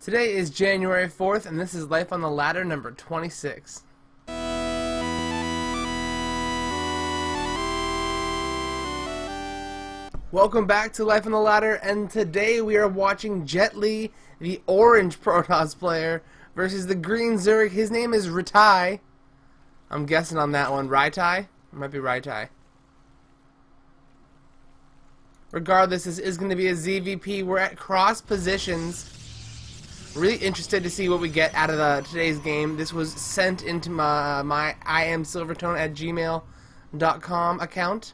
Today is January 4th, and this is Life on the Ladder number 26. Welcome back to Life on the Ladder, and today we are watching JetLi, the orange Protoss player, versus the green Zerg. His name is RYTAI. I'm guessing on that one. RYTAI? It might be RYTAI. Regardless, this is going to be a ZvP. We're at cross positions. Really interested to see what we get out of today's game. This was sent into my IamSilvertone at gmail.com account.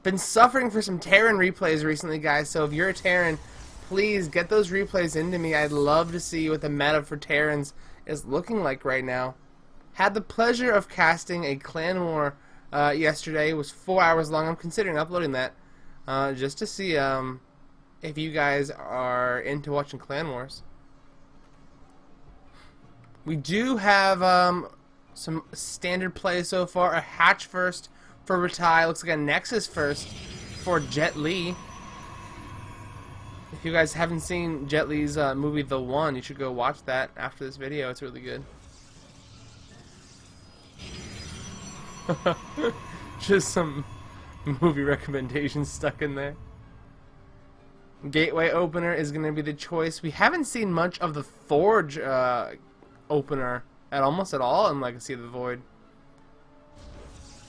Been suffering for some Terran replays recently, guys, so if you're a Terran, please get those replays into me. I'd love to see what the meta for Terrans is looking like right now. Had the pleasure of casting a clan war yesterday. It was 4 hours long. I'm considering uploading that just to see if you guys are into watching clan wars. We do have some standard play so far. A hatch first for RYTAI. Looks like a Nexus first for JetLi. If you guys haven't seen JetLi's movie The One, you should go watch that after this video. It's really good. Just some movie recommendations stuck in there. Gateway opener is going to be the choice. We haven't seen much of the Forge opener almost at all in Legacy of the Void.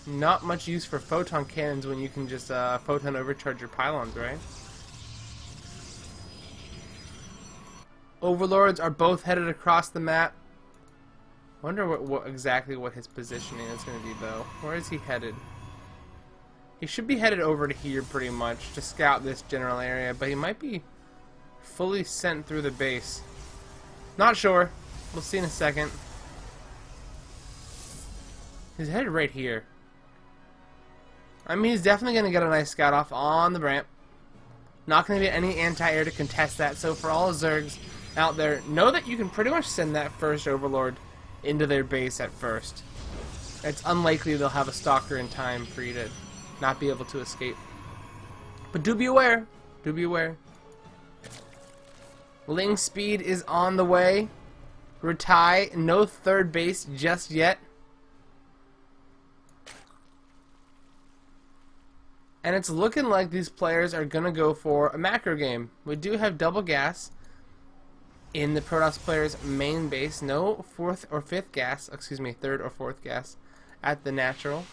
Not much use for photon cannons when you can just photon overcharge your pylons, right? Overlords are both headed across the map. Wonder exactly what his positioning is going to be, though. Where is he headed? He should be headed over to here pretty much to scout this general area, but he might be fully sent through the base. Not sure. We'll see in a second. He's headed right here. I mean, he's definitely going to get a nice scout off on the ramp. Not going to be any anti-air to contest that, so for all Zergs out there, know that you can pretty much send that first Overlord into their base at first. It's unlikely they'll have a stalker in time for you to not be able to escape. But do be aware. Do be aware. Ling speed is on the way. RYTAI, no third base just yet. And it's looking like these players are going to go for a macro game. We do have double gas in the Protoss players' main base. No third or fourth gas at the natural.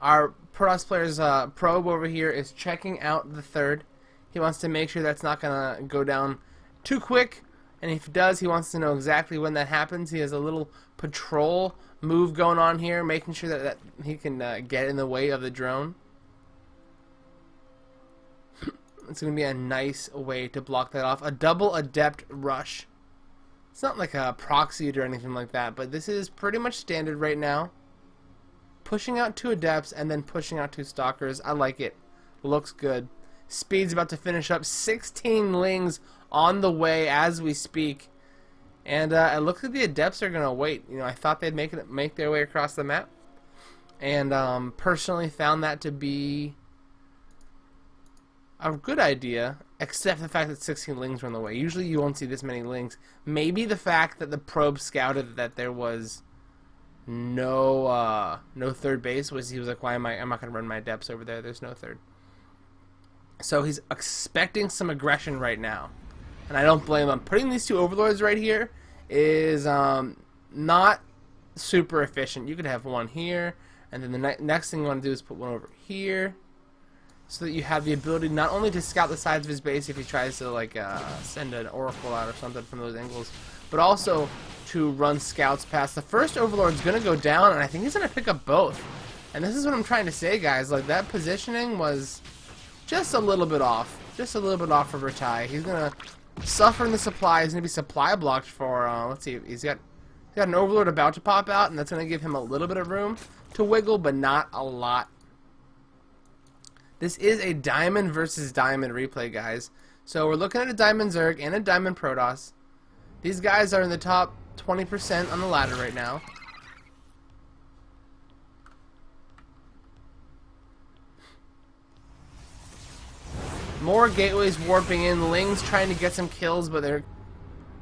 Our Protoss player's probe over here is checking out the third. He wants to make sure that's not going to go down too quick. And if it does, he wants to know exactly when that happens. He has a little patrol move going on here, making sure that he can get in the way of the drone. It's going to be a nice way to block that off. A double adept rush. It's not like a proxied or anything like that, but this is pretty much standard right now. Pushing out 2 adepts and then pushing out 2 stalkers. I like it. Looks good. Speed's about to finish up. 16 lings on the way as we speak. And it looks like the adepts are going to wait. You know, I thought they'd make their way across the map. And personally found that to be a good idea, except the fact that 16 lings were on the way. Usually you won't see this many lings. Maybe the fact that the probe scouted that there was no third base was, he was like, I'm not going to run my adepts over there. There's no third. So he's expecting some aggression right now. And I don't blame him. Putting these 2 overlords right here is not super efficient. You could have one here, and then the next thing you want to do is put one over here, so that you have the ability not only to scout the sides of his base if he tries to like send an oracle out or something from those angles, but also to run scouts past. The first overlord's going to go down, and I think he's going to pick up both. And this is what I'm trying to say, guys. Like, that positioning was just a little bit off. Just a little bit off for RYTAI. He's going to suffer in the supply. He's going to be supply blocked for, let's see, he's got an overlord about to pop out, and that's going to give him a little bit of room to wiggle, but not a lot. This is a diamond versus diamond replay, guys. So we're looking at a diamond Zerg and a diamond Protoss. These guys are in the top 20% on the ladder right now. More gateways warping in. Lings trying to get some kills, but they're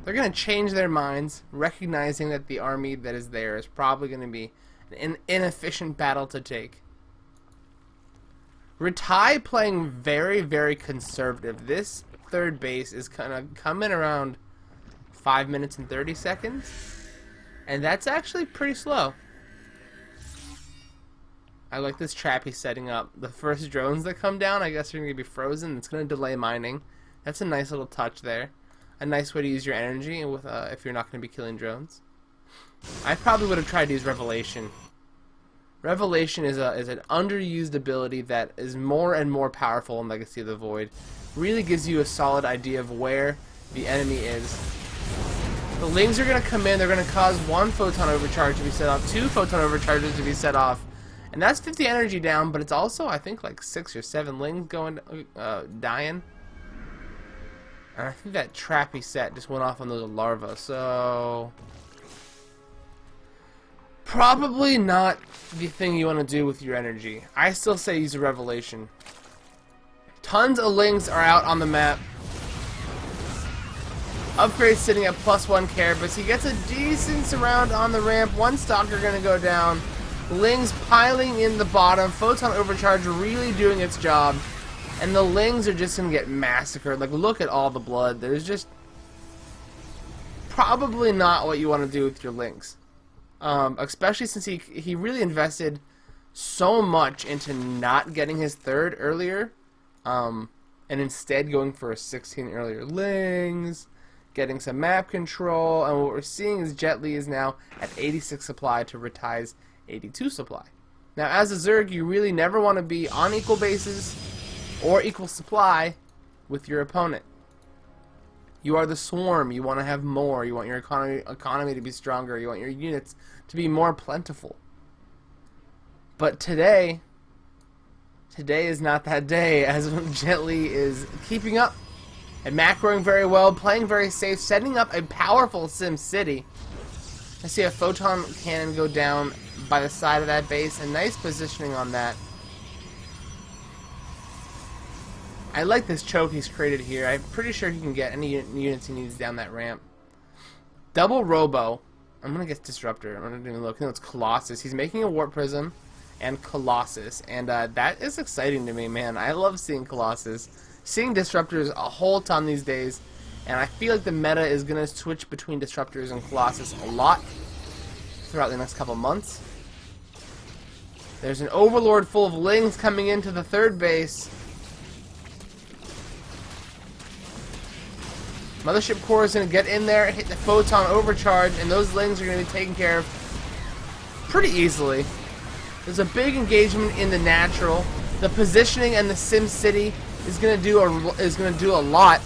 going to change their minds, recognizing that the army that is there is probably going to be an inefficient battle to take. RYTAI playing very, very conservative. This third base is kind of coming around 5 minutes and 30 seconds, and that's actually pretty slow. I like this trap he's setting up. The first drones that come down, I guess, are going to be frozen. It's going to delay mining. That's a nice little touch there. A nice way to use your energy with if you're not going to be killing drones. I probably would have tried to use Revelation. Revelation is an underused ability that is more and more powerful in Legacy of the Void. Really gives you a solid idea of where the enemy is. The Lings are going to come in. They're going to cause 1 photon overcharge to be set off, 2 photon overcharges to be set off. And that's 50 energy down, but it's also, I think, like 6 or 7 Lings going, dying. And I think that trap he set just went off on those larvae, so... probably not the thing you want to do with your energy. I still say use a Revelation. Tons of Lings are out on the map. Upgrade sitting at +1 care, but he gets a decent surround on the ramp. 1 stalker going to go down. Lings piling in the bottom. Photon overcharge really doing its job. And the Lings are just going to get massacred. Like, look at all the blood. There's just probably not what you want to do with your Lings. Especially since he really invested so much into not getting his third earlier. And instead going for a 16 earlier Lings. Getting some map control. And what we're seeing is JetLi is now at 86 supply to RYTAI's 82 supply. Now, as a Zerg, you really never want to be on equal bases or equal supply with your opponent. You are the swarm. You want to have more. You want your economy to be stronger. You want your units to be more plentiful. But today is not that day, as JetLi is keeping up and macroing very well, playing very safe, setting up a powerful Sim City. I see a photon cannon go down by the side of that base, and nice positioning on that. I like this choke he's created here. I'm pretty sure he can get any units he needs down that ramp. Double Robo. I'm going to get Disruptor. I'm going to look. No, it's Colossus. He's making a Warp Prism and Colossus, and that is exciting to me, man. I love seeing Colossus. Seeing Disruptors a whole ton these days, and I feel like the meta is going to switch between Disruptors and Colossus a lot throughout the next couple months. There's an Overlord full of Lings coming into the third base. Mothership Core is going to get in there, hit the Photon Overcharge, and those Lings are going to be taken care of pretty easily. There's a big engagement in the natural. The positioning and the Sim City is going to do a lot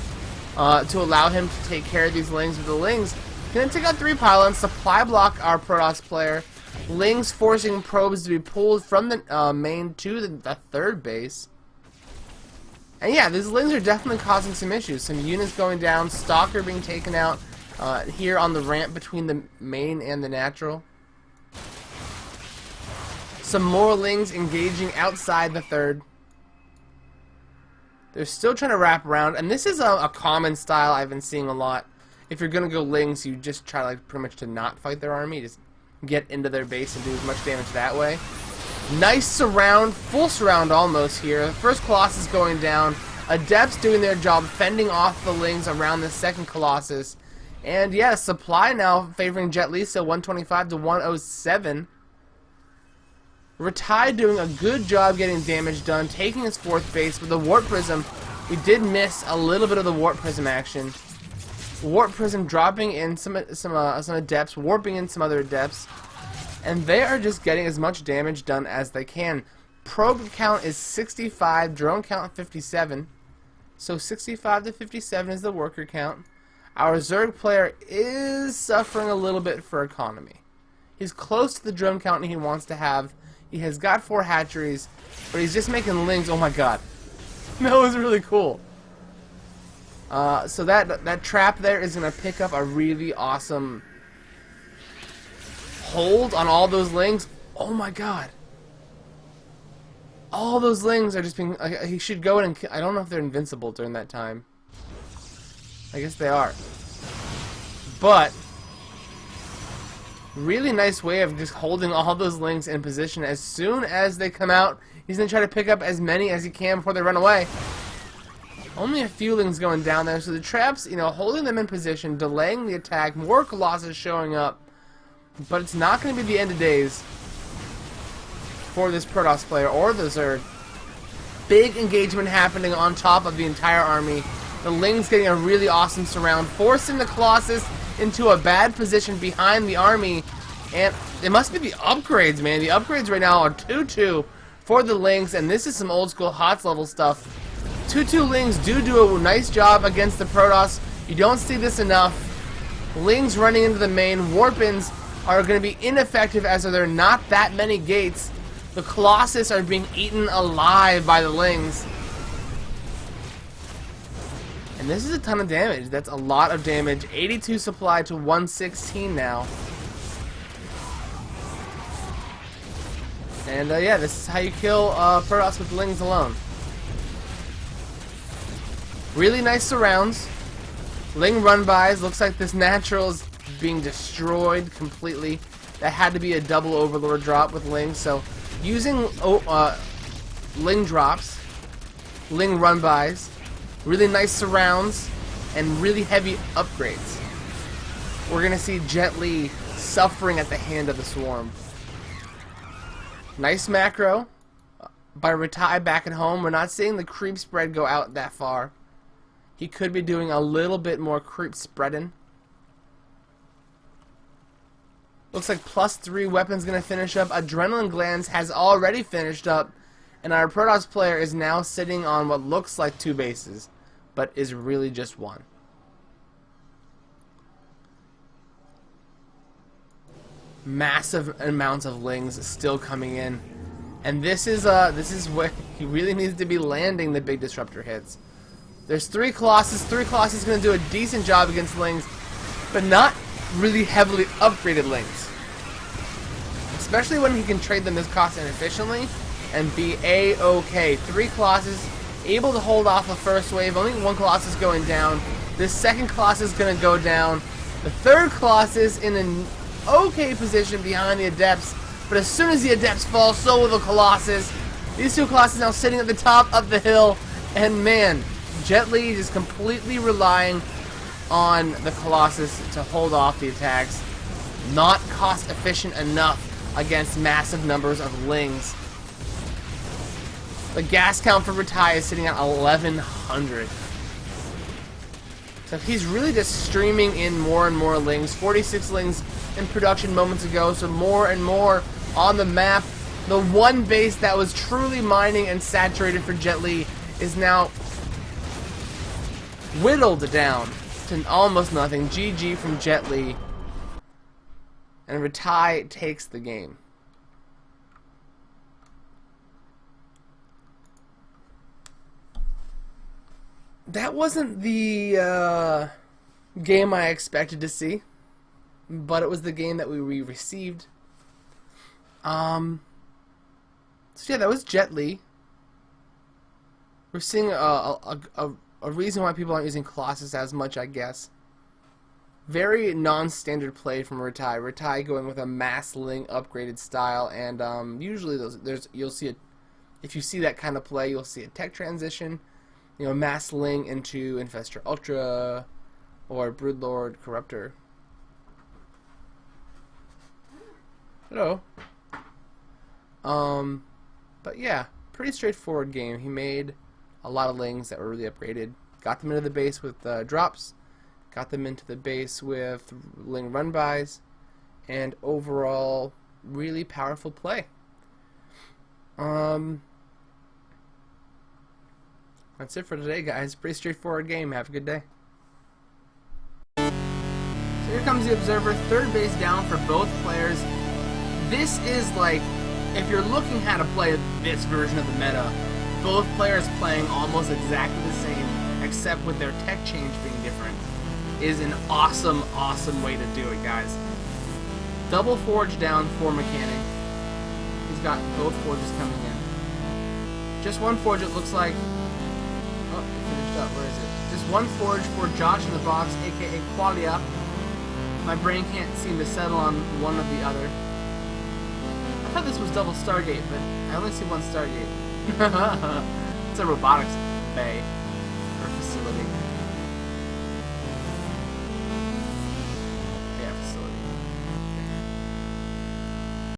to allow him to take care of these Lings. With the Lings going to take out 3 pylons, supply block our Protoss player. Lings forcing probes to be pulled from the main to the third base. And yeah, these Lings are definitely causing some issues. Some units going down, Stalker being taken out here on the ramp between the main and the natural. Some more Lings engaging outside the third. They're still trying to wrap around, and this is a common style I've been seeing a lot. If you're going to go Lings, you just try like pretty much to not fight their army, just get into their base and do as much damage that way. Nice surround, full surround almost here. The first Colossus going down. Adepts doing their job, fending off the Lings around the second Colossus. And yeah, supply now favoring JetLi, so 125 to 107. RYTAI doing a good job getting damage done, taking his fourth base with the Warp Prism. We did miss a little bit of the Warp Prism action. Warp Prism dropping in some Adepts, warping in some other Adepts. And they are just getting as much damage done as they can. Probe count is 65, drone count 57. So 65 to 57 is the worker count. Our Zerg player is suffering a little bit for economy. He's close to the drone count he wants to have. He has got 4 hatcheries, but he's just making Lings. Oh my god. That was really cool. So that trap there is going to pick up a really awesome hold on all those Lings. Oh my god. All those lings are just being... he should go in and... I don't know if they're invincible during that time. I guess they are. But... really nice way of just holding all those lings in position. As soon as they come out, he's going to try to pick up as many as he can before they run away. Only a few lings going down there, so the traps, you know, holding them in position, delaying the attack, more Colossus showing up. But it's not going to be the end of days for this Protoss player or the Zerg. Big engagement happening on top of the entire army. The lings getting a really awesome surround, forcing the Colossus into a bad position behind the army. And it must be the upgrades, man. The upgrades right now are 2-2 for the lings, and this is some old school HOTS level stuff. 2-2 lings do a nice job against the Protoss. You don't see this enough. Lings running into the main. Warpins are going to be ineffective as there are not that many gates. The Colossus are being eaten alive by the lings. And this is a ton of damage. That's a lot of damage. 82 supply to 116 now. And yeah, this is how you kill Protoss with lings alone. Really nice surrounds. Ling run-bys. Looks like this natural is being destroyed completely. That had to be a double Overlord drop with lings. So using ling drops, ling run-bys, really nice surrounds, and really heavy upgrades. We're going to see JetLi suffering at the hand of the swarm. Nice macro by RYTAI back at home. We're not seeing the creep spread go out that far. He could be doing a little bit more creep spreading. Looks like +3 weapons going to finish up. Adrenaline Glands has already finished up. And our Protoss player is now sitting on what looks like 2 bases, but is really just 1. Massive amounts of lings still coming in. And this is where he really needs to be landing the big disruptor hits. There's 3 Colossus. 3 Colossus is going to do a decent job against lings, but not really heavily upgraded lings. Especially when he can trade them this cost inefficiently and be A-okay. 3 Colossus able to hold off the first wave. Only 1 Colossus going down. This second Colossus is going to go down. The third Colossus in an okay position behind the Adepts. But as soon as the Adepts fall, so will the Colossus. These 2 Colossus now sitting at the top of the hill. And man, JetLi is completely relying on the Colossus to hold off the attacks. Not cost efficient enough against massive numbers of lings. The gas count for RYTAI is sitting at 1100. So he's really just streaming in more and more lings. 46 lings in production moments ago, so more and more on the map. The one base that was truly mining and saturated for JetLi is now whittled down to almost nothing. GG from JetLi. And RYTAI takes the game. That wasn't the game I expected to see, but it was the game that we received. So yeah, that was JetLi. We're seeing a reason why people aren't using Colossus as much, I guess. Very non-standard play from RYTAI. RYTAI going with a mass ling upgraded style, and usually you'll see it. If you see that kind of play, you'll see a tech transition. You know, mass ling into Infestor Ultra or Broodlord Corruptor. Hello. But yeah, pretty straightforward game. He made a lot of lings that were really upgraded. Got them into the base with drops. Got them into the base with ling run-bys. And overall, really powerful play. That's it for today, guys. Pretty straightforward game. Have a good day. So here comes the Observer. Third base down for both players. This is like, if you're looking how to play this version of the meta, both players playing almost exactly the same, except with their tech change being different, is an awesome, awesome way to do it, guys. Double Forge down for Mechanic. He's got both forges coming in. Just one forge, it looks like. Oh, it finished up. Where is it? Just one forge for Josh in the box, aka Qualia. My brain can't seem to settle on one or the other. I thought this was double Stargate, but I only see one Stargate. It's a robotics bay or facility.